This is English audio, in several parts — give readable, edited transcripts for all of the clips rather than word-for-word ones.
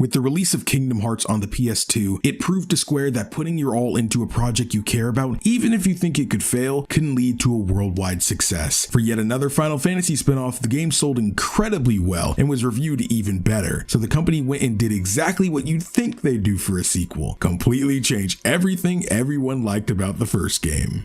With the release of Kingdom Hearts on the PS2, it proved to Square that putting your all into a project you care about, even if you think it could fail, can lead to a worldwide success. For yet another Final Fantasy spin-off, the game sold incredibly well and was reviewed even better, so the company went and did exactly what you'd think they'd do for a sequel: completely change everything everyone liked about the first game.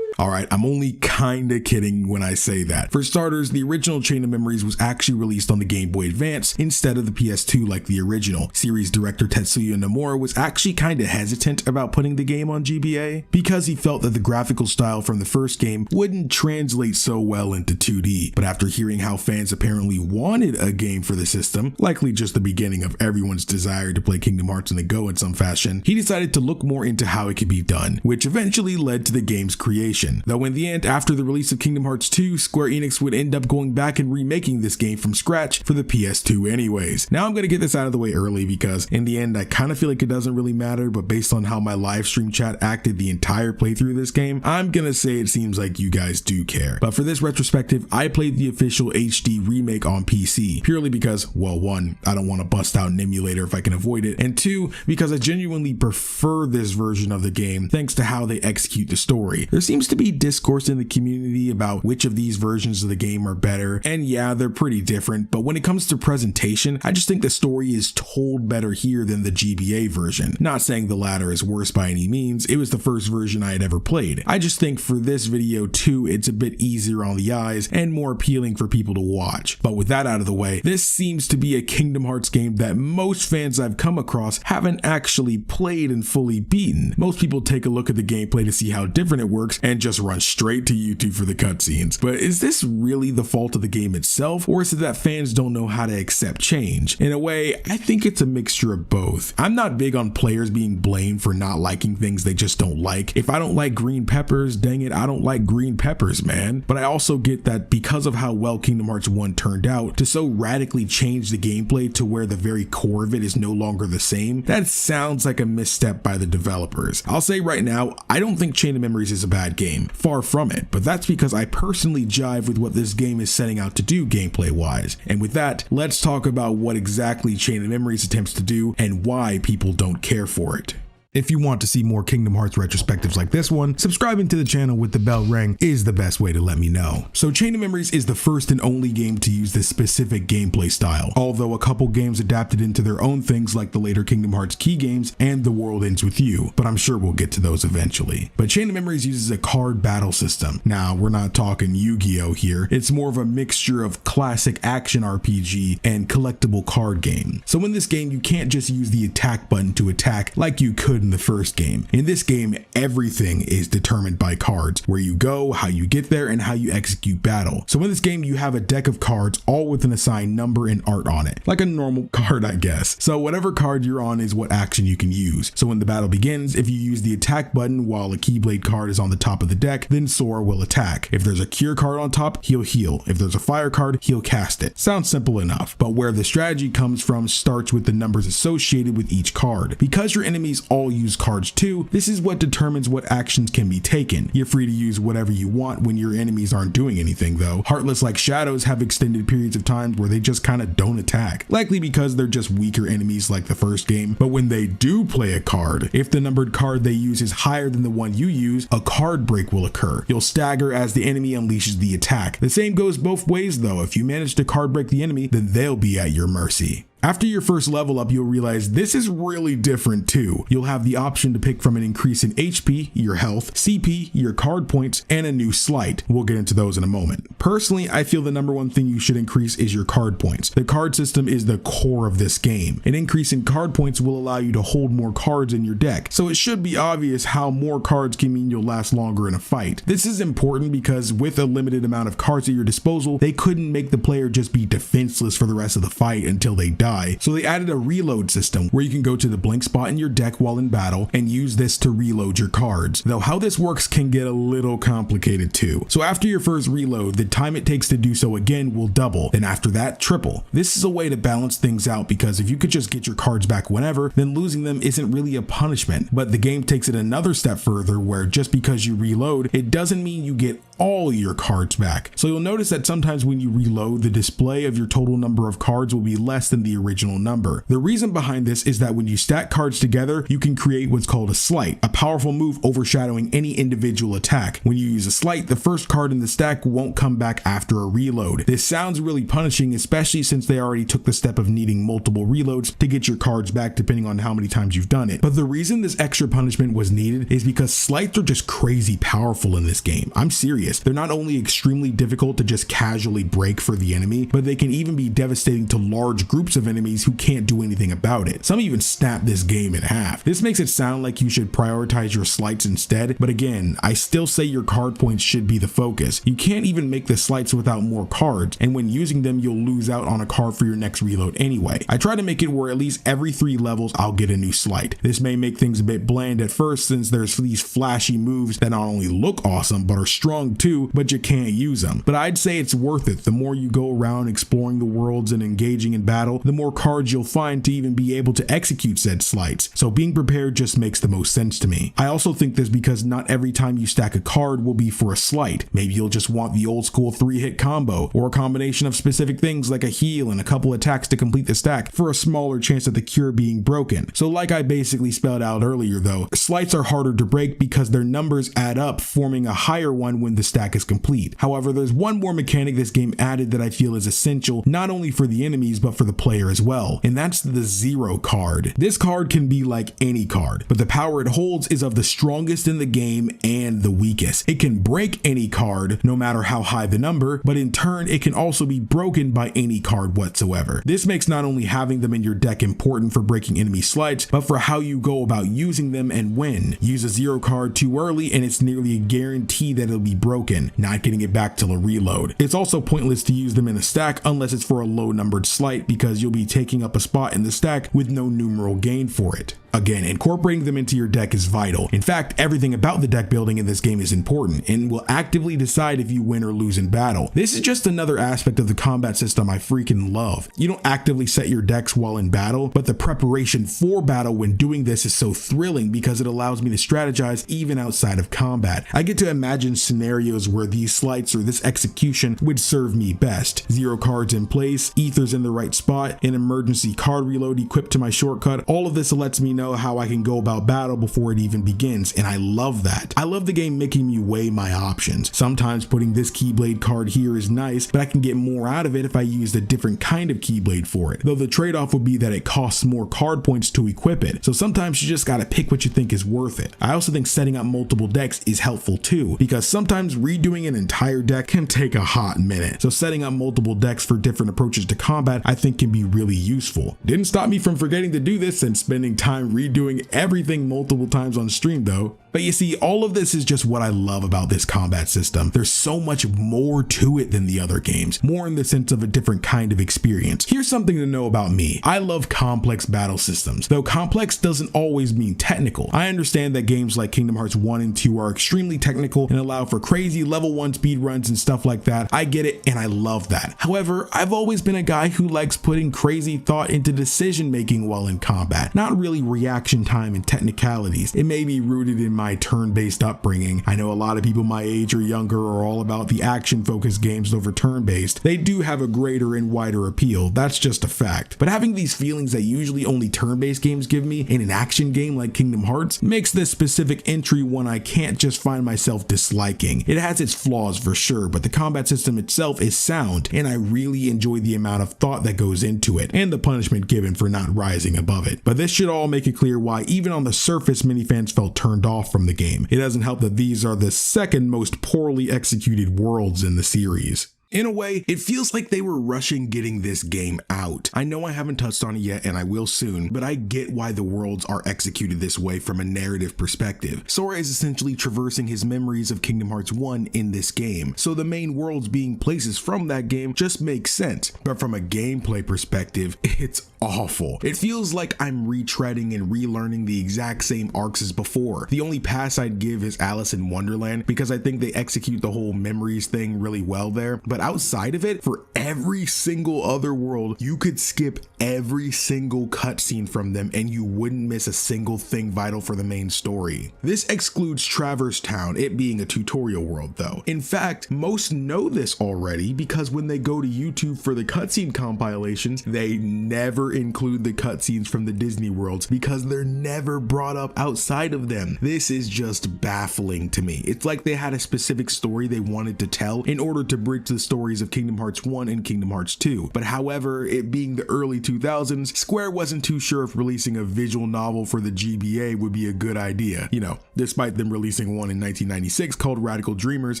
Alright, I'm only kinda kidding when I say that. For starters, the original Chain of Memories was actually released on the Game Boy Advance instead of the PS2 like the original. Series director Tetsuya Nomura was actually kinda hesitant about putting the game on GBA because he felt that the graphical style from the first game wouldn't translate so well into 2D. But after hearing how fans apparently wanted a game for the system, likely just the beginning of everyone's desire to play Kingdom Hearts on the go in some fashion, he decided to look more into how it could be done, which eventually led to the game's creation. Though in the end, after the release of Kingdom Hearts 2, Square Enix would end up going back and remaking this game from scratch for the PS2 anyways. Now I'm gonna get this out of the way early because in the end I kinda feel like it doesn't really matter, but based on how my live stream chat acted the entire playthrough of this game, I'm gonna say it seems like you guys do care. But for this retrospective, I played the official HD remake on PC, purely because, well, one, I don't want to bust out an emulator if I can avoid it, and two, because I genuinely prefer this version of the game thanks to how they execute the story. There seems to be discourse in the community about which of these versions of the game are better, and yeah, they're pretty different, but when it comes to presentation, I just think the story is told better here than the GBA version. Not saying the latter is worse by any means, it was the first version I had ever played. I just think for this video too, it's a bit easier on the eyes and more appealing for people to watch. But with that out of the way, this seems to be a Kingdom Hearts game that most fans I've come across haven't actually played and fully beaten. Most people take a look at the gameplay to see how different it works and just run straight to YouTube for the cutscenes. But is this really the fault of the game itself, or is it that fans don't know how to accept change? In a way, I think it's a mixture of both. I'm not big on players being blamed for not liking things they just don't like. If I don't like green peppers, dang it, I don't like green peppers, man. But I also get that because of how well Kingdom Hearts 1 turned out, to so radically change the gameplay to where the very core of it is no longer the same, that sounds like a misstep by the developers. I'll say right now, I don't think Chain of Memories is a bad game. Far from it, but that's because I personally jive with what this game is setting out to do gameplay wise. And with that, let's talk about what exactly Chain of Memories attempts to do and why people don't care for it. If you want to see more Kingdom Hearts retrospectives like this one, subscribing to the channel with the bell ring is the best way to let me know. So Chain of Memories is the first and only game to use this specific gameplay style, although a couple games adapted into their own things like the later Kingdom Hearts key games and The World Ends With You, but I'm sure we'll get to those eventually. But Chain of Memories uses a card battle system. Now, we're not talking Yu-Gi-Oh here, it's more of a mixture of classic action RPG and collectible card game. So in this game, you can't just use the attack button to attack like you could in the first game. In this game, everything is determined by cards: where you go, how you get there, and how you execute battle. So in this game, you have a deck of cards, all with an assigned number and art on it, like a normal card, I guess. So whatever card you're on is what action you can use. So when the battle begins, if you use the attack button while a Keyblade card is on the top of the deck, then Sora will attack. If there's a Cure card on top, he'll heal. If there's a Fire card, he'll cast it. Sounds simple enough, but where the strategy comes from starts with the numbers associated with each card. Because your enemies all use cards too, this is what determines what actions can be taken. You're free to use whatever you want when your enemies aren't doing anything though. Heartless like Shadows have extended periods of time where they just kind of don't attack, likely because they're just weaker enemies like the first game. But when they do play a card, if the numbered card they use is higher than the one you use, a card break will occur. You'll stagger as the enemy unleashes the attack. The same goes both ways though. If you manage to card break the enemy, then they'll be at your mercy. After your first level up, you'll realize this is really different too. You'll have the option to pick from an increase in HP, your health, CP, your card points, and a new sleight. We'll get into those in a moment. Personally, I feel the number one thing you should increase is your card points. The card system is the core of this game. An increase in card points will allow you to hold more cards in your deck, so it should be obvious how more cards can mean you'll last longer in a fight. This is important because with a limited amount of cards at your disposal, they couldn't make the player just be defenseless for the rest of the fight until they die. die, so they added a reload system where you can go to the blank spot in your deck while in battle and use this to reload your cards, though how this works can get a little complicated too. So after your first reload, the time it takes to do so again will double, then after that triple. This is a way to balance things out, because if you could just get your cards back whenever, then losing them isn't really a punishment. But the game takes it another step further, where just because you reload, it doesn't mean you get all your cards back. So you'll notice that sometimes when you reload, the display of your total number of cards will be less than the original number. The reason behind this is that when you stack cards together, you can create what's called a slight, a powerful move overshadowing any individual attack. When you use a slight, the first card in the stack won't come back after a reload. This sounds really punishing, especially since they already took the step of needing multiple reloads to get your cards back depending on how many times you've done it. But the reason this extra punishment was needed is because slights are just crazy powerful in this game. I'm serious. They're not only extremely difficult to just casually break for the enemy, but they can even be devastating to large groups of enemies who can't do anything about it. Some even snap this game in half. This makes it sound like you should prioritize your slights instead, but again, I still say your card points should be the focus. You can't even make the slights without more cards, and when using them, you'll lose out on a card for your next reload anyway. I try to make it where at least every 3 levels I'll get a new slight. This may make things a bit bland at first, since there's these flashy moves that not only look awesome but are strong too, but you can't use them. But I'd say it's worth it. The more you go around exploring the worlds and engaging in battle, the more cards you'll find to even be able to execute said slights. So being prepared just makes the most sense to me. I also think this because not every time you stack a card will be for a slight. Maybe you'll just want the old school 3-hit combo, or a combination of specific things like a heal and a couple attacks to complete the stack for a smaller chance of the cure being broken. So like I basically spelled out earlier though, slights are harder to break because their numbers add up, forming a higher one when the stack is complete. However, there's one more mechanic this game added that I feel is essential not only for the enemies but for the player as well, and that's the zero card. This card can be like any card, but the power it holds is of the strongest in the game and the weakest. It can break any card no matter how high the number, but in turn it can also be broken by any card whatsoever. This makes not only having them in your deck important for breaking enemy slights, but for how you go about using them and when. Use a zero card too early and it's nearly a guarantee that it'll be broken, not getting it back till a reload. It's also pointless to use them in a stack unless it's for a low numbered slight, because you'll be taking up a spot in the stack with no numeral gain for it. Again, incorporating them into your deck is vital. In fact, everything about the deck building in this game is important and will actively decide if you win or lose in battle. This is just another aspect of the combat system I freaking love. You don't actively set your decks while in battle, but the preparation for battle when doing this is so thrilling because it allows me to strategize even outside of combat. I get to imagine scenarios where these slights or this execution would serve me best. Zero cards in place, ethers in the right spot, an emergency card reload equipped to my shortcut. All of this lets me know how I can go about battle before it even begins, and I love that. I love the game making me weigh my options. Sometimes putting this Keyblade card here is nice, but I can get more out of it if I used a different kind of Keyblade for it, though the trade-off would be that it costs more card points to equip it, so sometimes you just gotta pick what you think is worth it. I also think setting up multiple decks is helpful too, because sometimes redoing an entire deck can take a hot minute, so setting up multiple decks for different approaches to combat I think can be really useful. Didn't stop me from forgetting to do this and spending time redoing everything multiple times on stream though. But you see, all of this is just what I love about this combat system. There's so much more to it than the other games, more in the sense of a different kind of experience. Here's something to know about me. I love complex battle systems, though complex doesn't always mean technical. I understand that games like Kingdom Hearts 1 and 2 are extremely technical and allow for crazy level 1 speedruns and stuff like that. I get it and I love that. However, I've always been a guy who likes putting crazy thought into decision making while in combat, not really reaction time and technicalities. It may be rooted in my turn-based upbringing. I know a lot of people my age or younger are all about the action-focused games over turn-based. They do have a greater and wider appeal, that's just a fact. But having these feelings that usually only turn-based games give me in an action game like Kingdom Hearts makes this specific entry one I can't just find myself disliking. It has its flaws for sure, but the combat system itself is sound, and I really enjoy the amount of thought that goes into it, and the punishment given for not rising above it. But this should all make it clear why even on the surface many fans felt turned off from the game. It doesn't help that these are the second most poorly executed worlds in the series. In a way, it feels like they were rushing getting this game out. I know I haven't touched on it yet and I will soon, but I get why the worlds are executed this way from a narrative perspective. Sora is essentially traversing his memories of Kingdom Hearts 1 in this game, so the main worlds being places from that game just makes sense. But from a gameplay perspective, it's awful. It feels like I'm retreading and relearning the exact same arcs as before. The only pass I'd give is Alice in Wonderland because I think they execute the whole memories thing really well there, but outside of it, for every single other world, you could skip every single cutscene from them and you wouldn't miss a single thing vital for the main story. This excludes Traverse Town, it being a tutorial world though. In fact, most know this already because when they go to YouTube for the cutscene compilations, they never include the cutscenes from the Disney worlds because they're never brought up outside of them. This is just baffling to me. It's like they had a specific story they wanted to tell in order to bridge the stories of Kingdom Hearts 1 and Kingdom Hearts 2. But however, it being the early 2000s, Square wasn't too sure if releasing a visual novel for the GBA would be a good idea, you know, despite them releasing one in 1996 called Radical Dreamers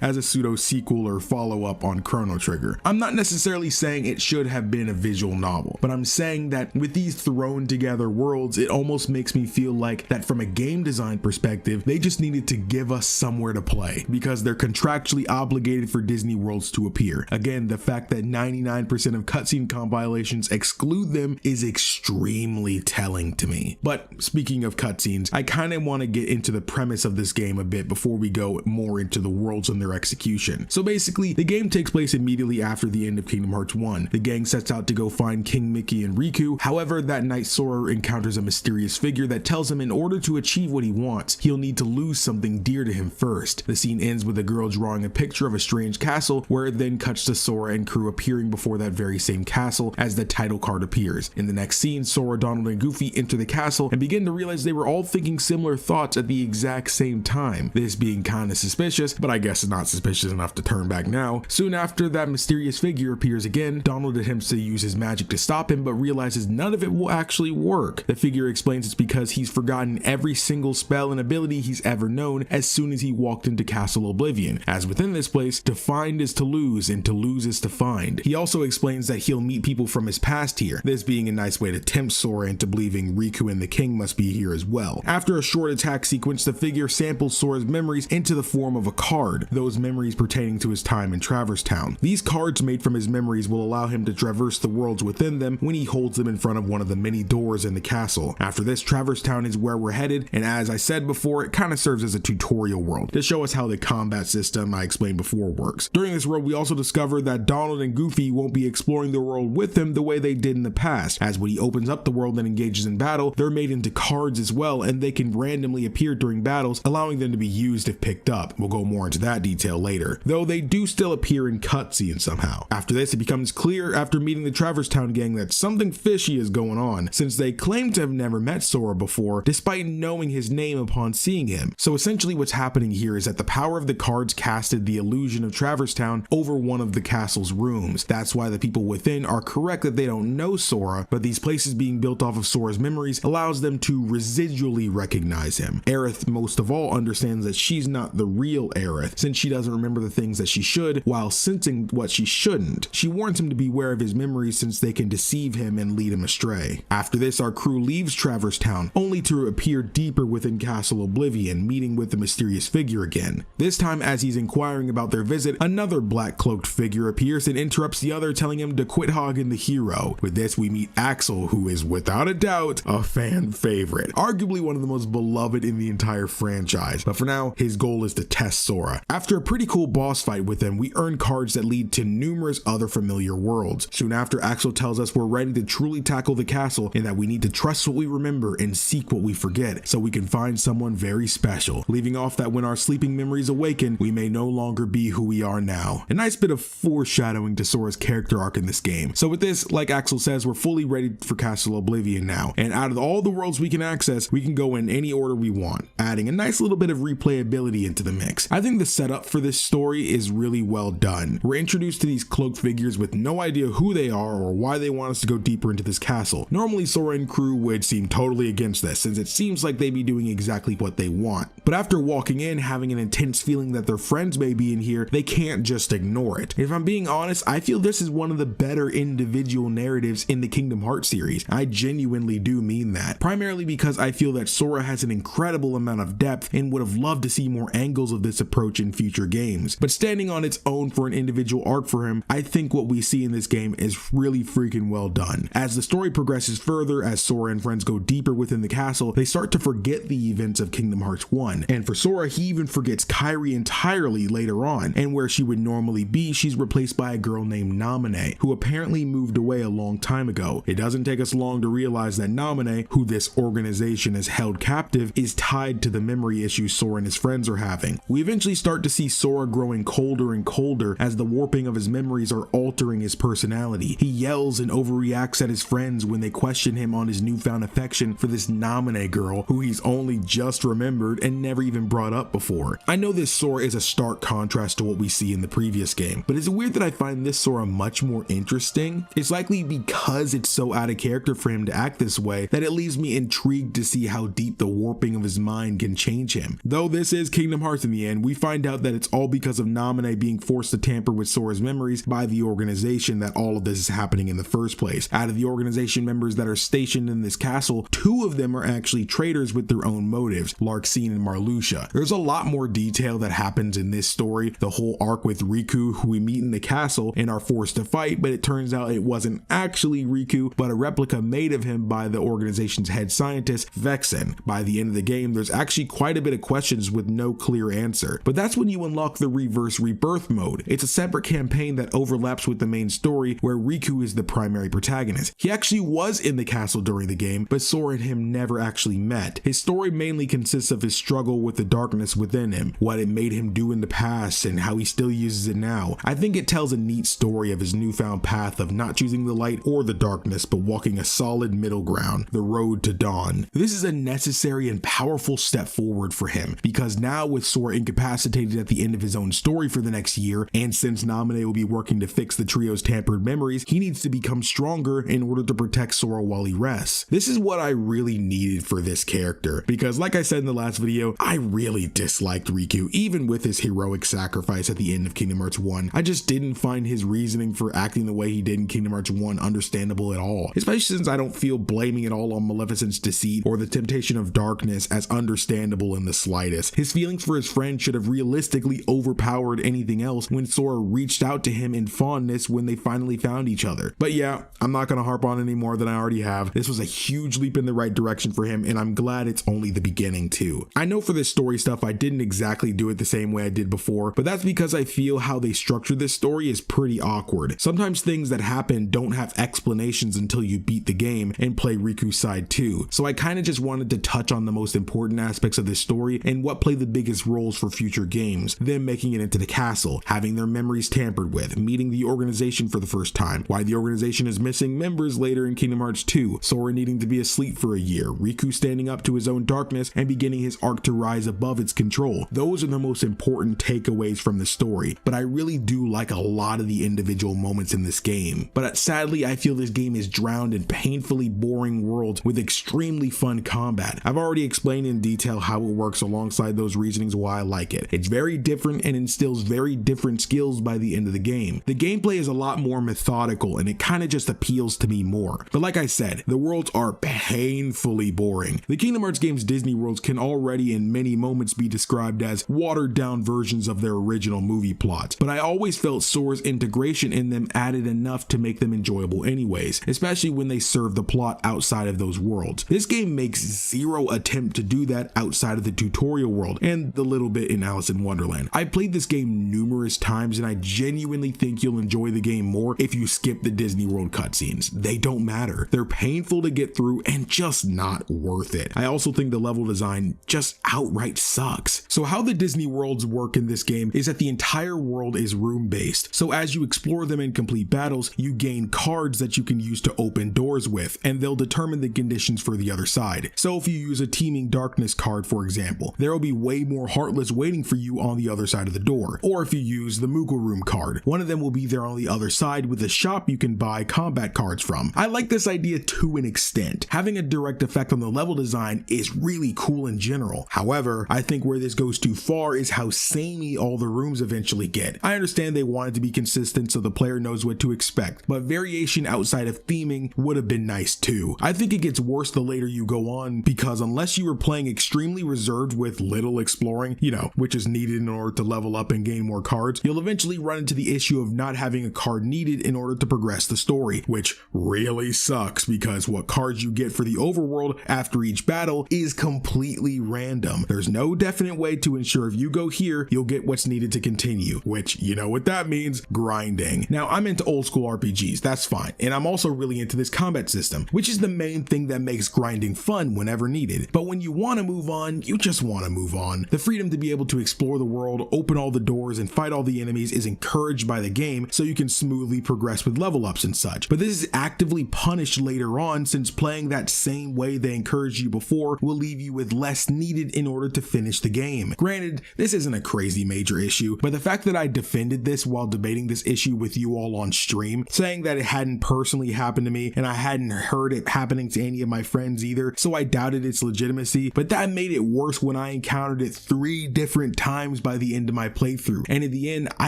as a pseudo sequel or follow-up on Chrono Trigger. I'm not necessarily saying it should have been a visual novel, but I'm saying that with these thrown together worlds, it almost makes me feel like that from a game design perspective, they just needed to give us somewhere to play because they're contractually obligated for Disney worlds to appear. Again, the fact that 99% of cutscene compilations exclude them is extremely telling to me. But speaking of cutscenes, I kind of want to get into the premise of this game a bit before we go more into the worlds and their execution. So basically, the game takes place immediately after the end of Kingdom Hearts 1. The gang sets out to go find King Mickey and Riku. However, that night Sora encounters a mysterious figure that tells him in order to achieve what he wants, he'll need to lose something dear to him first. The scene ends with a girl drawing a picture of a strange castle, where it then cuts to Sora and crew appearing before that very same castle as the title card appears. In the next scene, Sora, Donald, and Goofy enter the castle and begin to realize they were all thinking similar thoughts at the exact same time. This being kinda suspicious, but I guess it's not suspicious enough to turn back now. Soon after, that mysterious figure appears again. Donald attempts to use his magic to stop him, but realizes none of it will actually work. The figure explains it's because he's forgotten every single spell and ability he's ever known as soon as he walked into Castle Oblivion, as within this place, to find is to lose and to lose is to find. He also explains that he'll meet people from his past here, this being a nice way to tempt Sora into believing Riku and the king must be here as well. After a short attack sequence, the figure samples Sora's memories into the form of a card, those memories pertaining to his time in Traverse Town. These cards made from his memories will allow him to traverse the worlds within them when he holds them in front of one of the many doors in the castle. After this, Traverse Town is where we're headed, and as I said before, it kind of serves as a tutorial world to show us how the combat system I explained before works. During this world, we also discover that Donald and Goofy won't be exploring the world with him the way they did in the past, as when he opens up the world and engages in battle, they're made into cards as well, and they can randomly appear during battles, allowing them to be used if picked up. We'll go more into that detail later, though they do still appear in cutscenes somehow. After this, it becomes clear after meeting the Traverse Town gang that something fishy is going on, since they claim to have never met Sora before, despite knowing his name upon seeing him. So essentially what's happening here is that the power of the cards casted the illusion of Traverse Town over one of the castle's rooms. That's why the people within are correct that they don't know Sora, but these places being built off of Sora's memories allows them to residually recognize him. Aerith most of all understands that she's not the real Aerith, since she doesn't remember the things that she should while sensing what she shouldn't. She warns him to beware of his memories since they can deceive him and lead him astray. After this, our crew leaves Traverse Town, only to appear deeper within Castle Oblivion, meeting with the mysterious figure again. This time, as he's inquiring about their visit, another black cloaked figure appears and interrupts the other, telling him to quit hogging the hero. With this, we meet Axel, who is without a doubt a fan favorite, arguably one of the most beloved in the entire franchise, but for now, his goal is to test Sora. After a pretty cool boss fight with him, we earn cards that lead to numerous other familiar worlds. Soon after, Axel tells us we're ready to truly tackle the castle and that we need to trust what we remember and seek what we forget, so we can find someone very special, leaving off that when our sleeping memories awaken, we may no longer be who we are now. A nice bit of foreshadowing to Sora's character arc in this game. So with this, like Axel says, we're fully ready for Castle Oblivion now, and out of all the worlds we can access, we can go in any order we want, adding a nice little bit of replayability into the mix. I think the setup for this story is really well done. We're introduced to these cloaked figures with no idea who they are or why they want us to go deeper into this castle. Normally, Sora and crew would seem totally against this, since it seems like they'd be doing exactly what they want. But after walking in, having an intense feeling that their friends may be in here, they can't just ignore for it. If I'm being honest, I feel this is one of the better individual narratives in the Kingdom Hearts series. I genuinely do mean that, primarily because I feel that Sora has an incredible amount of depth and would have loved to see more angles of this approach in future games. But standing on its own for an individual arc for him, I think what we see in this game is really freaking well done. As the story progresses further, as Sora and friends go deeper within the castle, they start to forget the events of Kingdom Hearts 1. And for Sora, he even forgets Kairi entirely later on, and where she would normally be, she's replaced by a girl named Naminé, who apparently moved away a long time ago. It doesn't take us long to realize that Naminé, who this organization has held captive, is tied to the memory issues Sora and his friends are having. We eventually start to see Sora growing colder and colder as the warping of his memories are altering his personality. He yells and overreacts at his friends when they question him on his newfound affection for this Naminé girl who he's only just remembered and never even brought up before. I know this Sora is a stark contrast to what we see in the previous game, but is it weird that I find this Sora much more interesting? It's likely because it's so out of character for him to act this way that it leaves me intrigued to see how deep the warping of his mind can change him. Though this is Kingdom Hearts in the end, we find out that it's all because of Naminé being forced to tamper with Sora's memories by the organization that all of this is happening in the first place. Out of the organization members that are stationed in this castle, 2 of them are actually traitors with their own motives, Larxene and Marluxia. There's a lot more detail that happens in this story, the whole arc with Riku, who we meet in the castle and are forced to fight, but it turns out it wasn't actually Riku, but a replica made of him by the organization's head scientist, Vexen. By the end of the game, there's actually quite a bit of questions with no clear answer, but that's when you unlock the reverse rebirth mode. It's a separate campaign that overlaps with the main story where Riku is the primary protagonist. He actually was in the castle during the game, but Sora and him never actually met. His story mainly consists of his struggle with the darkness within him, what it made him do in the past and how he still uses it now. I think it tells a neat story of his newfound path of not choosing the light or the darkness, but walking a solid middle ground, the road to dawn. This is a necessary and powerful step forward for him, because now with Sora incapacitated at the end of his own story for the next year, and since Naminé will be working to fix the trio's tampered memories, he needs to become stronger in order to protect Sora while he rests. This is what I really needed for this character, because like I said in the last video, I really disliked Riku, even with his heroic sacrifice at the end of Kingdom Hearts 1. I just didn't find his reasoning for acting the way he did in Kingdom Hearts 1 understandable at all, especially since I don't feel blaming it all on Maleficent's deceit or the temptation of darkness as understandable in the slightest. His feelings for his friend should have realistically overpowered anything else when Sora reached out to him in fondness when they finally found each other. But yeah, I'm not gonna harp on any more than I already have. This was a huge leap in the right direction for him, and I'm glad it's only the beginning too. I know for this story stuff I didn't exactly do it the same way I did before, but that's because I feel how they structure this story is pretty awkward. Sometimes things that happen don't have explanations until you beat the game and play Riku's side too. So I kind of just wanted to touch on the most important aspects of this story and what play the biggest roles for future games, them making it into the castle, having their memories tampered with, meeting the organization for the first time, why the organization is missing members later in Kingdom Hearts 2, Sora needing to be asleep for a year, Riku standing up to his own darkness and beginning his arc to rise above its control. Those are the most important takeaways from the story, but I really do like a lot of the individual moments in this game. But sadly, I feel this game is drowned in painfully boring worlds with extremely fun combat. I've already explained in detail how it works alongside those reasonings why I like it. It's very different and instills very different skills by the end of the game. The gameplay is a lot more methodical and it kind of just appeals to me more. But like I said, the worlds are painfully boring. The Kingdom Hearts game's Disney worlds can already in many moments be described as watered down versions of their original movie plots, but I always felt Sora's integration in them added enough to make them enjoyable anyways, especially when they serve the plot outside of those worlds. This game makes zero attempt to do that outside of the tutorial world and the little bit in Alice in Wonderland. I played this game numerous times and I genuinely think you'll enjoy the game more if you skip the Disney World cutscenes. They don't matter. They're painful to get through and just not worth it. I also think the level design just outright sucks. So how the Disney worlds work in this game is that the entire world is room based. So as you explore them and complete battles, you gain cards that you can use to open doors with, and they'll determine the conditions for the other side. So if you use a Teeming Darkness card, for example, there will be way more Heartless waiting for you on the other side of the door. Or if you use the Moogle Room card, one of them will be there on the other side with a shop you can buy combat cards from. I like this idea to an extent. Having a direct effect on the level design is really cool in general. However, I think where this goes too far is how samey all the rooms eventually get. I understand they wanted to be consistent so the player knows what to expect, but variation outside of theming would have been nice too. I think it gets worse the later you go on, because unless you were playing extremely reserved with little exploring, which is needed in order to level up and gain more cards, you'll eventually run into the issue of not having a card needed in order to progress the story, which really sucks because what cards you get for the overworld after each battle is completely random. There's no definite way to ensure if you go here, you'll get what's needed to continue, which you know what that means, grinding. Now, I'm into old school RPGs, that's fine, and I'm also really into this combat system, which is the main thing that makes grinding fun whenever needed. But when you want to move on, you just want to move on. The freedom to be able to explore the world, open all the doors, and fight all the enemies is encouraged by the game so you can smoothly progress with level ups and such. But this is actively punished later on, since playing that same way they encouraged you before will leave you with less needed in order to finish the game. Granted, this isn't a crazy major issue, but the fact that I defended this while debating this issue with you all on stream, saying that it hadn't personally happened to me and I hadn't heard it happening to any of my friends either, so I doubted its legitimacy, but that made it worse when I encountered it 3 different times by the end of my playthrough, and in the end I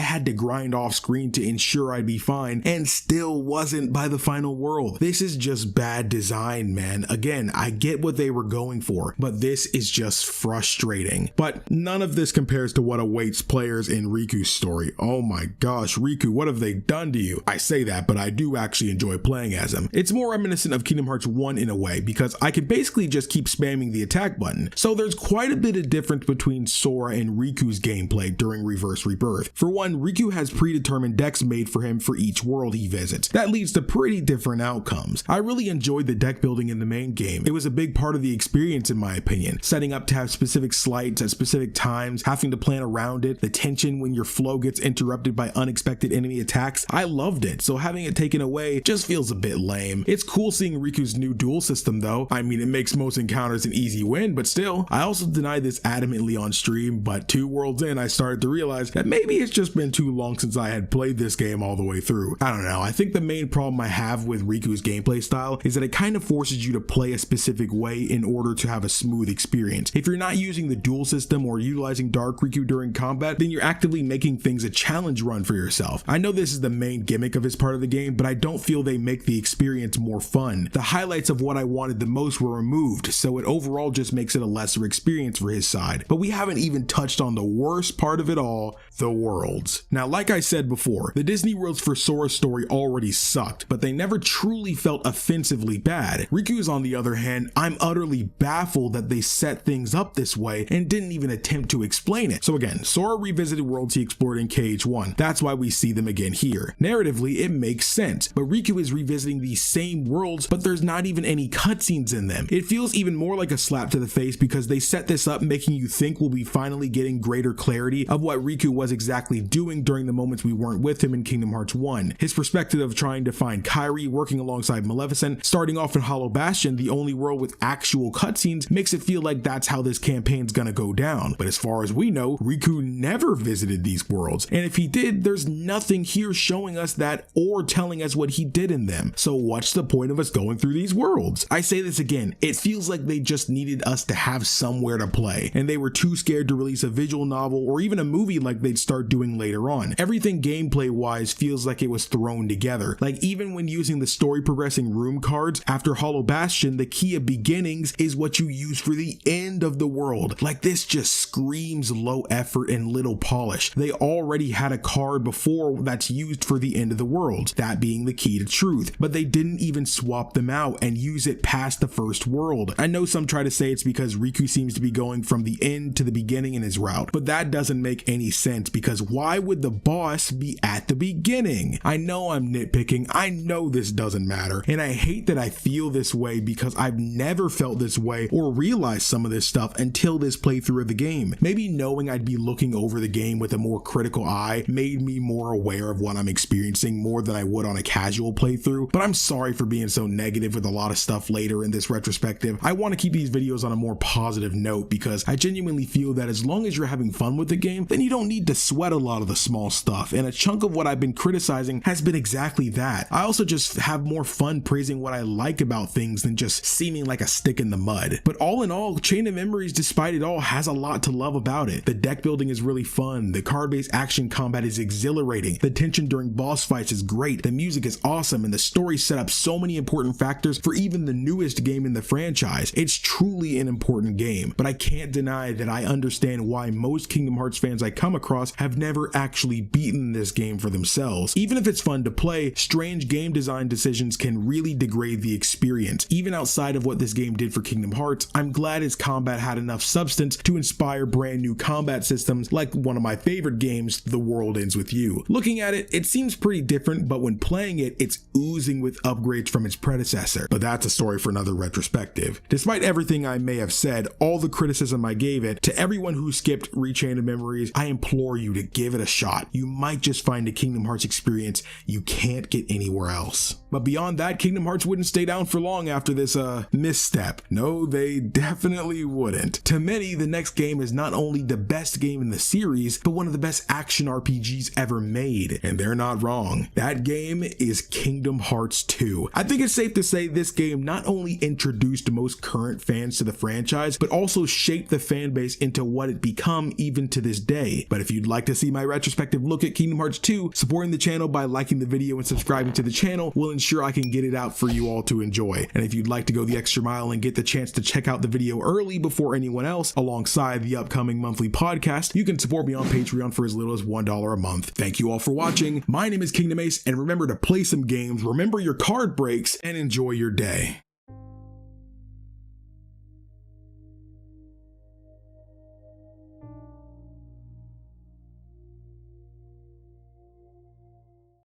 had to grind off screen to ensure I'd be fine, and still wasn't by the final world. This is just bad design, man. Again, I get what they were going for, but this is just frustrating. But none of this compares to what awaits players in Riku's story. Oh my gosh, Riku, what have they done to you? I say that, but I do actually enjoy playing as him. It's more reminiscent of Kingdom Hearts 1 in a way, because I can basically just keep spamming the attack button. So there's quite a bit of difference between Sora and Riku's gameplay during Rebirth. For one, Riku has predetermined decks made for him for each world he visits. That leads to pretty different outcomes. I really enjoyed the deck building in the main game. It was a big part of the experience in my opinion, setting up to have specific slides at specific times, having to plan around it, the tension when your flow gets interrupted by unexpected enemy attacks. I loved it, so having it taken away just feels a bit lame. It's cool seeing Riku's new duel system though. I mean, it makes most encounters an easy win, but still. I also denied this adamantly on stream, but 2 worlds in I started to realize that maybe it's just been too long since I had played this game all the way through. I don't know, I think the main problem I have with Riku's gameplay style is that it kind of forces you to play a specific way in order to have a smooth experience. If you're not using the duel system or utilizing Dark Riku during combat, then you're actively making things a challenge run for yourself. I know this is the main gimmick of his part of the game, but I don't feel they make the experience more fun. The highlights of what I wanted the most were removed, so it overall just makes it a lesser experience for his side. But we haven't even touched on the worst part of it all, the worlds. Now, like I said before, the Disney worlds for Sora's story already sucked, but they never truly felt offensively bad. Riku's, on the other hand, I'm utterly baffled that they set things up this way and didn't even attempt to explain it. So again, Sora revisited worlds he explored in KH1. That's why we see them again here. Narratively, it makes sense, but Riku is revisiting these same worlds, but there's not even any cutscenes in them. It feels even more like a slap to the face because they set this up making you think we'll be finally getting greater clarity of what Riku was exactly doing during the moments we weren't with him in Kingdom Hearts 1. His perspective of trying to find Kairi, working alongside Maleficent, starting off in Hollow Bastion, the only world with actual cutscenes, makes it feel like that's how this campaign's gonna go down. But as far as we know, Riku never visited these worlds, and if he did, there's nothing here showing us that or telling us what he did in them. So what's the point of us going through these worlds? I say this again, it feels like they just needed us to have somewhere to play, and they were too scared to release a visual novel or even a movie like they'd start doing later on. Everything gameplay wise feels like it was thrown together. Like even when using the story progressing room cards after Hollow Bastion, the key of beginnings is what you use for the end of the world. Like this just screams low effort and little polish. They already had a card before that's used for the end of the world, that being the key to truth, but they didn't even swap them out and use it past the first world. I know some try to say it's because Riku seems to be going from the end to the beginning in his route, but that doesn't make any sense because why would the boss be at the beginning? I know I'm nitpicking, I know this doesn't matter, and I hate that I feel this way because I've never felt this way or realized some of this stuff until this playthrough of the game. Maybe knowing I'd be looking over the game with a more critical eye made me more aware of what I'm experiencing more than I would on a casual playthrough, but I'm sorry for being so negative with a lot of stuff later in this retrospective. I want to keep these videos on a more positive note because I genuinely feel that as long as you're having fun with the game, then you don't need to sweat a lot of the small stuff, and a chunk of what I've been criticizing has been exactly that. I also just have more fun praising what I like about things than just seeming like a stick in the mud. But all in all, Chain of Memories, despite it all, has a lot to love about it. The deck building is really fun, the card-based action action combat is exhilarating, the tension during boss fights is great, the music is awesome, and the story set up so many important factors for even the newest game in the franchise. It's truly an important game, but I can't deny that I understand why most Kingdom Hearts fans I come across have never actually beaten this game for themselves. Even if it's fun to play, strange game design decisions can really degrade the experience. Even outside of what this game did for Kingdom Hearts, I'm glad its combat had enough substance to inspire brand new combat systems like one of my favorite games, The World Ends With You. Looking at it, it seems pretty different, but when playing it, it's oozing with upgrades from its predecessor. But that's a story for another retrospective. Despite everything I may have said, all the criticism I gave it, to everyone who skipped Rechain of Memories, I implore you to give it a shot. You might just find a Kingdom Hearts experience you can't get anywhere else. But beyond that, Kingdom Hearts wouldn't stay down for long after this misstep. No, they definitely wouldn't. To many, the next game is not only the best game in the series, but one of the best action RPGs ever made. And they're not wrong. That game is Kingdom Hearts 2. I think it's safe to say this game not only introduced most current fans to the franchise, but also shaped the fan base into what it become even to this day. But if you'd like to see my retrospective look at Kingdom Hearts 2, supporting the channel by liking the video and subscribing to the channel will ensure I can get it out for you all to enjoy. And if you'd like to go the extra mile and get the chance to check out the video early before anyone else, alongside the upcoming monthly podcast, you can support me on Patreon for as little as $1 a month. Thank you all for watching. My name is KingdomAce, and remember to play some games, remember your card breaks, and enjoy your day.